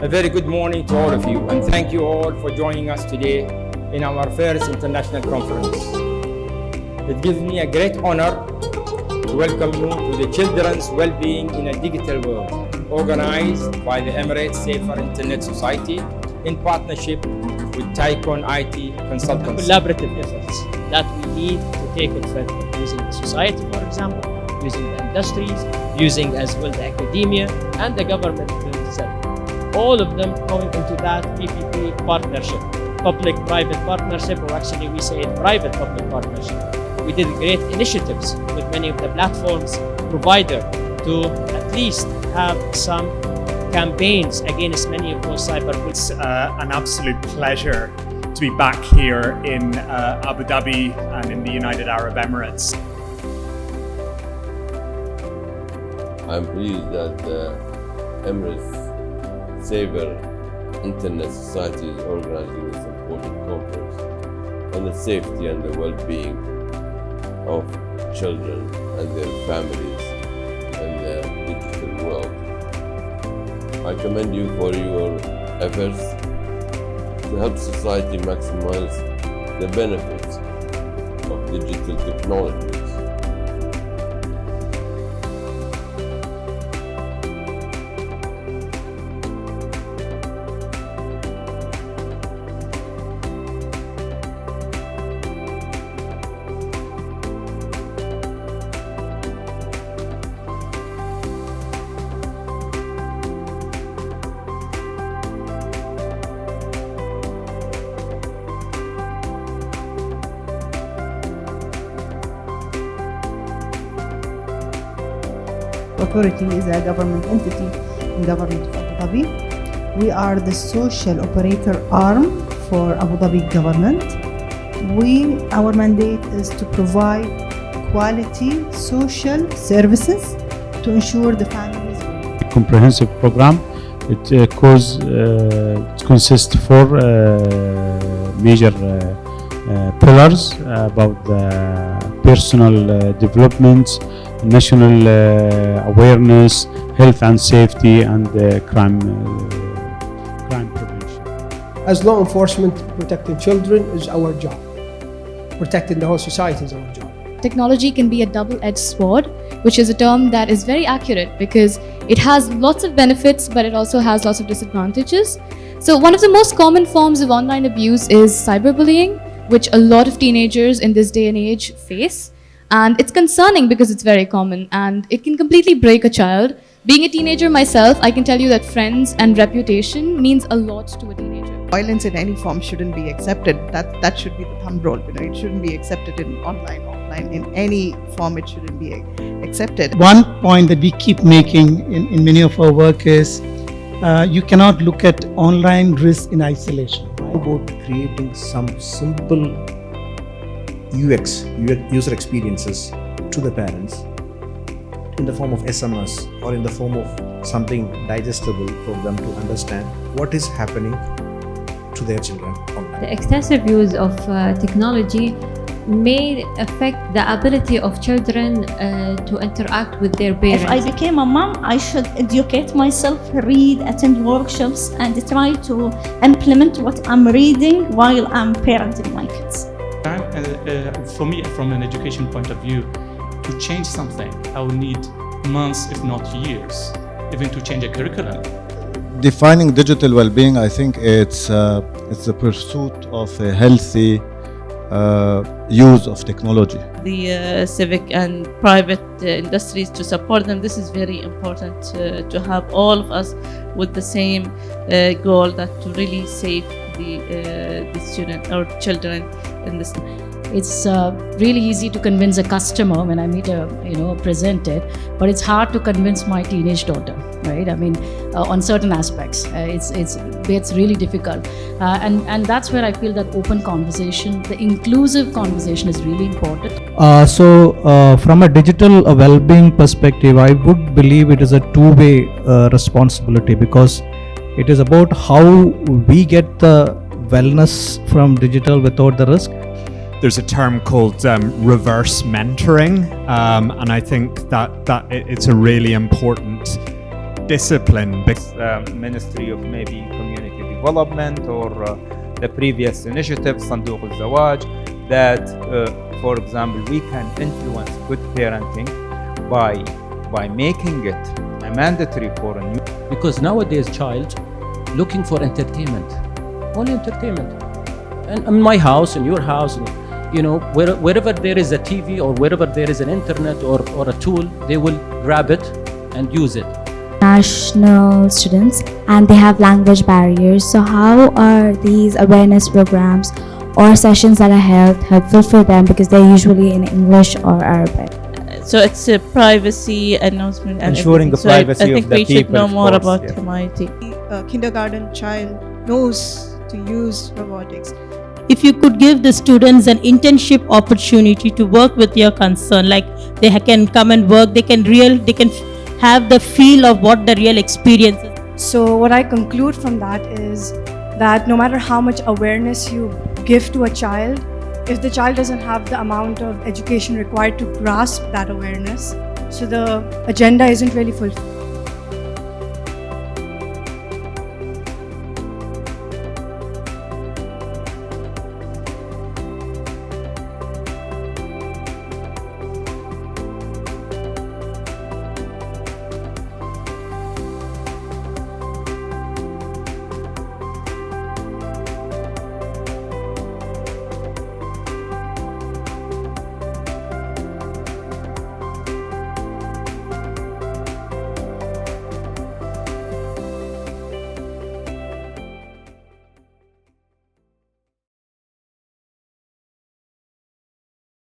A very good morning to all of you, and thank you all for joining us today in our first international conference. It gives me a great honor to welcome you to the Children's Wellbeing in a Digital World, organized by the Emirates Safer Internet Society in partnership with Tycoon IT Consultants. Collaborative efforts that we need to take it further, using the society, for example, using the industries, using as well the academia and the government itself. All of them going into that PPP partnership, public-private partnership, or actually we say private-public partnership. We did great initiatives with many of the platforms provider to at least have some campaigns against many of those cyber. It's an absolute pleasure to be back here in Abu Dhabi and in the United Arab Emirates. I'm pleased that the Emirates Safer Internet Society is organizing this important conference on the safety and the well-being of children and their families in the digital world. I commend you for your efforts to help society maximize the benefits of digital technologies. Authority is a government entity in government of Abu Dhabi. We are the social operator arm for Abu Dhabi government. Our mandate is to provide quality social services to ensure the families. Comprehensive program. It consists of four major pillars about the personal development, national awareness, health and safety, and crime prevention. As law enforcement, protecting children is our job. Protecting the whole society is our job. Technology can be a double-edged sword, which is a term that is very accurate because it has lots of benefits, but it also has lots of disadvantages. So one of the most common forms of online abuse is cyberbullying, which a lot of teenagers in this day and age face. And it's concerning because it's very common and it can completely break a child. Being a teenager myself, I can tell you that friends and reputation means a lot to a teenager. Violence in any form shouldn't be accepted. That should be the thumb rule. It shouldn't be accepted in online, offline, in any form. It shouldn't be accepted. One point that we keep making in many of our work is you cannot look at online risk in isolation. About creating some simple user experiences to the parents in the form of SMS or in the form of something digestible for them to understand what is happening to their children online. The excessive use of technology may affect the ability of children to interact with their parents. If I became a mom, I should educate myself, read, attend workshops, and try to implement what I'm reading while I'm parenting my kids. For me, from an education point of view, to change something, I will need months, if not years, even to change a curriculum. Defining digital well-being, I think it's the pursuit of a healthy use of technology. The civic and private industries to support them. This is very important to have all of us with the same goal, that to really save the student or children in this. It's really easy to convince a customer when I meet a presenter, but it's hard to convince my teenage daughter, right? I mean, on certain aspects, it's really difficult, and that's where I feel that open conversation, the inclusive conversation, is really important. From a digital well-being perspective, I would believe it is a two-way responsibility, because it is about how we get the wellness from digital without the risk. There's a term called reverse mentoring, and I think that it's a really important discipline. Ministry of maybe Community Development or the previous initiative, Sanduq al-Zawaj, that, for example, we can influence good parenting by making it a mandatory for a new. Because nowadays child looking for entertainment, only entertainment. And in my house, in your house, you know, wherever there is a TV or wherever there is an internet or a tool, they will grab it and use it. National students and they have language barriers. So how are these awareness programs or sessions that are held helpful for them, because they're usually in English or Arabic? So it's a privacy announcement and ensuring the everything. privacy I think of the we should people, know of more course, about yeah. MIT. A kindergarten child knows to use robotics. If you could give the students an internship opportunity to work with your concern, like they can come and work, they can have the feel of what the real experience is. So what I conclude from that is that no matter how much awareness you give to a child, if the child doesn't have the amount of education required to grasp that awareness, so the agenda isn't really fulfilled.